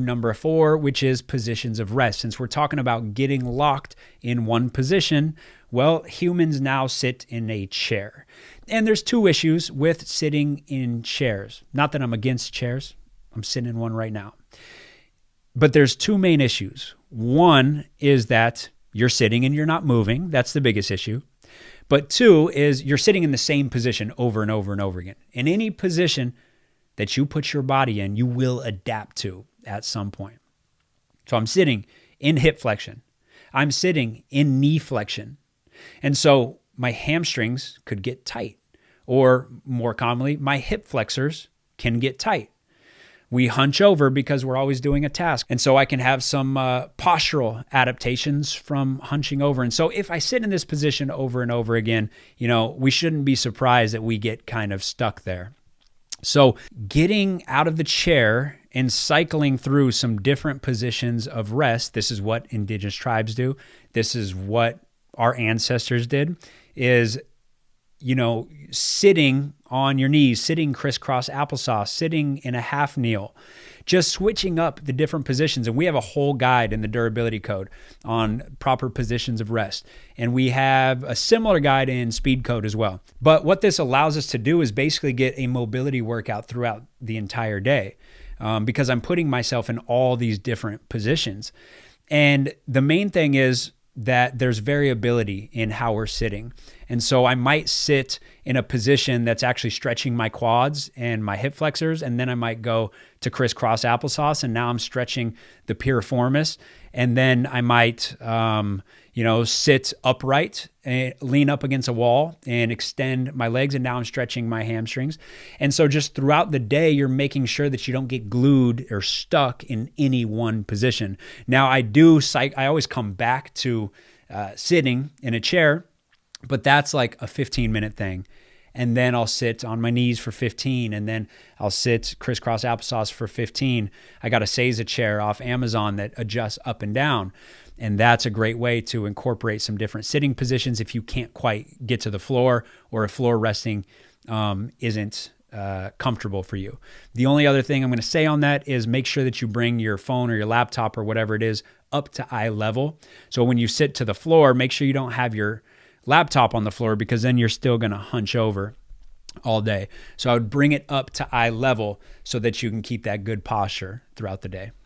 number 4, which is positions of rest. Since we're talking about getting locked in one position, well, humans now sit in a chair. And there's 2 issues with sitting in chairs. Not that I'm against chairs. I'm sitting in one right now. But there's 2 main issues. One is that you're sitting and you're not moving. That's the biggest issue. But 2 is you're sitting in the same position over and over and over again. In any position that you put your body in, you will adapt to at some point. So I'm sitting in hip flexion. I'm sitting in knee flexion. And so my hamstrings could get tight, or more commonly, my hip flexors can get tight. We hunch over because we're always doing a task. And so I can have some postural adaptations from hunching over. And so if I sit in this position over and over again, we shouldn't be surprised that we get kind of stuck there. So getting out of the chair and cycling through some different positions of rest, this is what indigenous tribes do. This is what our ancestors did, is, sitting on your knees, sitting crisscross applesauce, sitting in a half kneel, just switching up the different positions. And we have a whole guide in the durability code on proper positions of rest. And we have a similar guide in speed code as well. But what this allows us to do is basically get a mobility workout throughout the entire day, because I'm putting myself in all these different positions. And the main thing is that there's variability in how we're sitting. And so I might sit in a position that's actually stretching my quads and my hip flexors, and then I might go to crisscross applesauce, and now I'm stretching the piriformis. And then I might, sit upright and lean up against a wall and extend my legs, and now I'm stretching my hamstrings. And so just throughout the day, you're making sure that you don't get glued or stuck in any one position. Now I always come back to sitting in a chair, but that's like a 15-minute thing. And then I'll sit on my knees for 15, and then I'll sit crisscross applesauce for 15. I got a Seiza chair off Amazon that adjusts up and down. And that's a great way to incorporate some different sitting positions if you can't quite get to the floor, or if floor resting isn't comfortable for you. The only other thing I'm going to say on that is make sure that you bring your phone or your laptop or whatever it is up to eye level. So when you sit to the floor, make sure you don't have your laptop on the floor, because then you're still going to hunch over all day. So I would bring it up to eye level so that you can keep that good posture throughout the day.